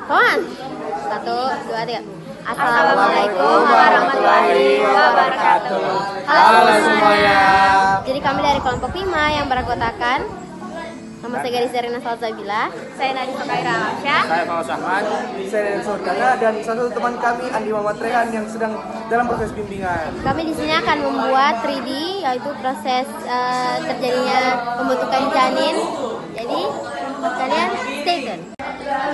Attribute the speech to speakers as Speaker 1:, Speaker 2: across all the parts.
Speaker 1: kawan. 1, 2, 3. Assalamualaikum warahmatullahi wabarakatuh. Halo semuanya. Jadi kami dari kelompok 5 yang beranggotakan. Nama saya Gadis Zarina Salzabila.
Speaker 2: Saya Nadine Kaira Alasya.
Speaker 3: Saya Fawas Ahmad.
Speaker 4: Saya Dennis Sordana dan satu teman kami Andi Muhammad Rehan yang sedang dalam proses bimbingan.
Speaker 1: Kami di sini akan membuat 3D, yaitu proses terjadinya pembentukan janin. Jadi kalian stay tune.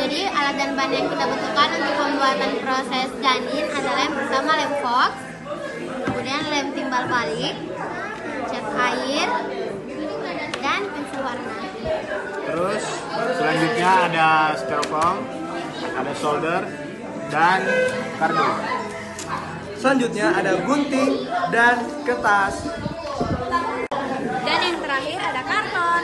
Speaker 1: Jadi alat dan bahan yang kita butuhkan untuk pembuatan proses janin adalah yang pertama lem fox, kemudian lem timbal balik, cat air, dan pensil warna.
Speaker 3: Terus selanjutnya ada styrofoam, ada solder, dan kardus.
Speaker 4: Selanjutnya ada gunting dan kertas.
Speaker 2: Dan yang terakhir ada karton.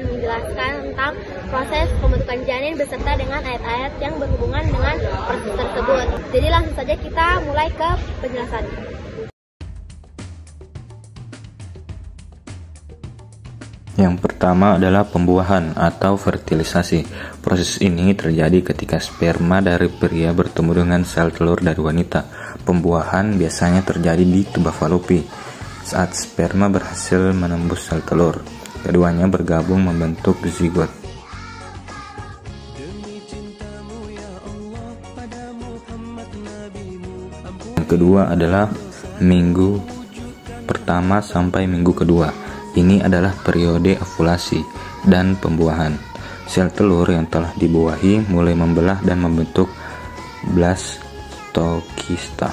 Speaker 1: Menjelaskan tentang proses pembentukan janin beserta dengan ayat-ayat yang berhubungan dengan proses tersebut. Jadi langsung saja kita mulai ke penjelasan.
Speaker 5: Yang pertama adalah pembuahan atau fertilisasi. Proses ini terjadi ketika sperma dari pria bertemu dengan sel telur dari wanita. Pembuahan biasanya terjadi di tuba Fallopi saat sperma berhasil menembus sel telur. Keduanya bergabung membentuk zigot. Yang kedua adalah minggu pertama sampai minggu kedua. Ini adalah periode ovulasi dan pembuahan. Sel telur yang telah dibuahi mulai membelah dan membentuk blastokista.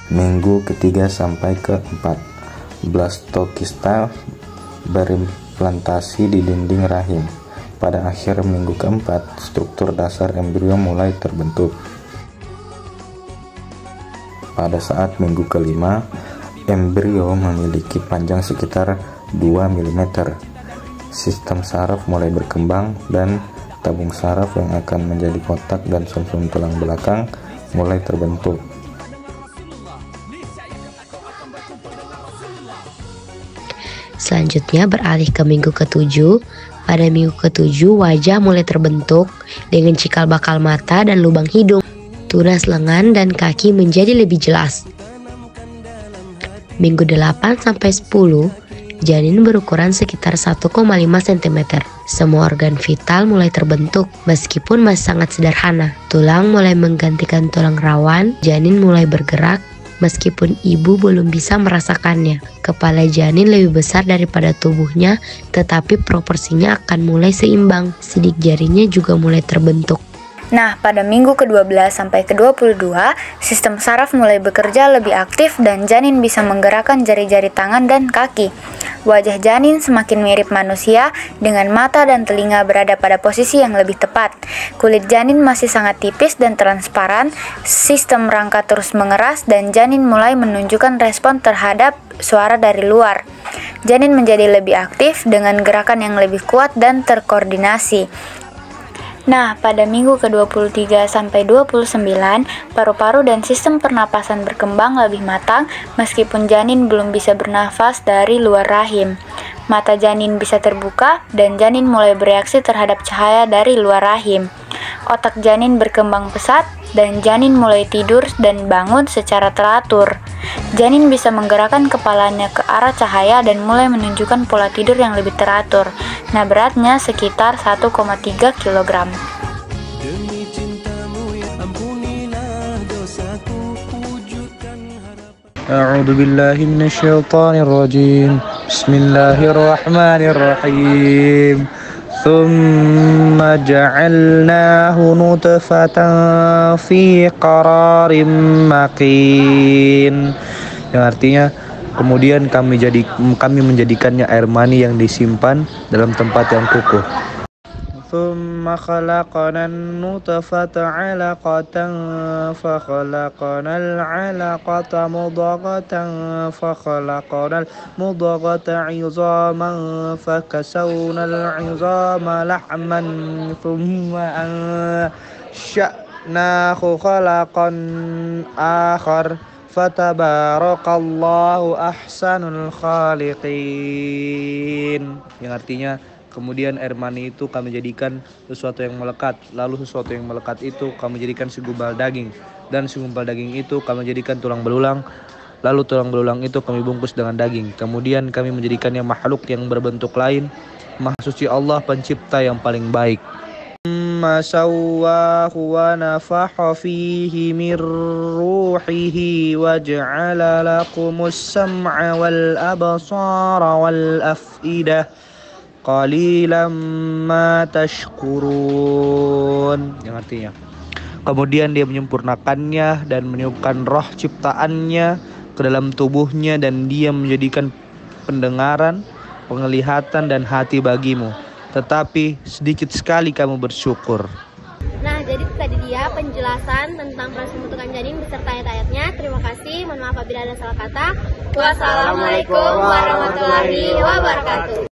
Speaker 5: Minggu ketiga sampai keempat, blastokista berimplantasi di dinding rahim. Pada akhir minggu keempat, struktur dasar embrio mulai terbentuk. Pada saat minggu kelima, embrio memiliki panjang sekitar 2 mm. Sistem saraf mulai berkembang dan tabung saraf yang akan menjadi kotak dan sumsum tulang belakang mulai terbentuk.
Speaker 6: Selanjutnya beralih ke minggu ke-7. Pada minggu ke-7 wajah mulai terbentuk dengan cikal bakal mata dan lubang hidung. Tunas lengan dan kaki menjadi lebih jelas. Minggu 8 sampai 10, janin berukuran sekitar 1,5 cm. Semua organ vital mulai terbentuk meskipun masih sangat sederhana. Tulang mulai menggantikan tulang rawan, janin mulai bergerak. Meskipun ibu belum bisa merasakannya, kepala janin lebih besar daripada tubuhnya, tetapi proporsinya akan mulai seimbang. Sidik jarinya juga mulai terbentuk.
Speaker 2: Nah, pada minggu ke-12 sampai ke-22, sistem saraf mulai bekerja lebih aktif dan janin bisa menggerakkan jari-jari tangan dan kaki. Wajah janin semakin mirip manusia dengan mata dan telinga berada pada posisi yang lebih tepat. Kulit janin masih sangat tipis dan transparan, sistem rangka terus mengeras dan janin mulai menunjukkan respon terhadap suara dari luar. Janin menjadi lebih aktif dengan gerakan yang lebih kuat dan terkoordinasi. Nah, pada minggu ke-23 sampai 29, paru-paru dan sistem pernapasan berkembang lebih matang meskipun janin belum bisa bernafas dari luar rahim. Mata janin bisa terbuka dan janin mulai bereaksi terhadap cahaya dari luar rahim. Otak janin berkembang pesat dan janin mulai tidur dan bangun secara teratur. Janin bisa menggerakkan kepalanya ke arah cahaya dan mulai menunjukkan pola tidur yang lebih teratur. Nah, beratnya sekitar 1,3 kg.
Speaker 7: A'udzu billahi minasyaitonir rajim. Bismillahirrahmanirrahim. Tsumma ja'alnahu nutfatan fi qararin makin. Yang artinya kemudian kami menjadikannya air mani yang disimpan dalam tempat yang kukuh. Tsumma khalaqnan nutfata 'alaqatan fa khalaqnal 'alaqata mudghatan fa khalaqnal mudghata 'idhaman fa kasawnal 'idhama lahman thumma ansha'nahu khalaqan akhar fatabarakallahu ahsanul khaliqin. Yang artinya kemudian air mani itu kami jadikan sesuatu yang melekat, lalu sesuatu yang melekat itu kami jadikan segumpal daging, dan segumpal daging itu kami jadikan tulang belulang, lalu tulang belulang itu kami bungkus dengan daging, kemudian kami menjadikannya makhluk yang berbentuk lain. Maha suci Allah pencipta yang paling baik. Ma sawwahu wa nafakha fihi mir ruhihi wa ja'ala lakumus sam'a wal absara wal af'idah qalilan ma tashkurun. Yang artinya kemudian dia menyempurnakannya dan meniupkan roh ciptaannya ke dalam tubuhnya, dan dia menjadikan pendengaran, penglihatan dan hati bagimu, tetapi sedikit sekali kamu bersyukur.
Speaker 1: Nah, jadi tadi dia penjelasan tentang proses pembentukan janin beserta ayat-ayatnya. Terima kasih, mohon maaf apabila ada salah kata. Wassalamualaikum warahmatullahi wabarakatuh.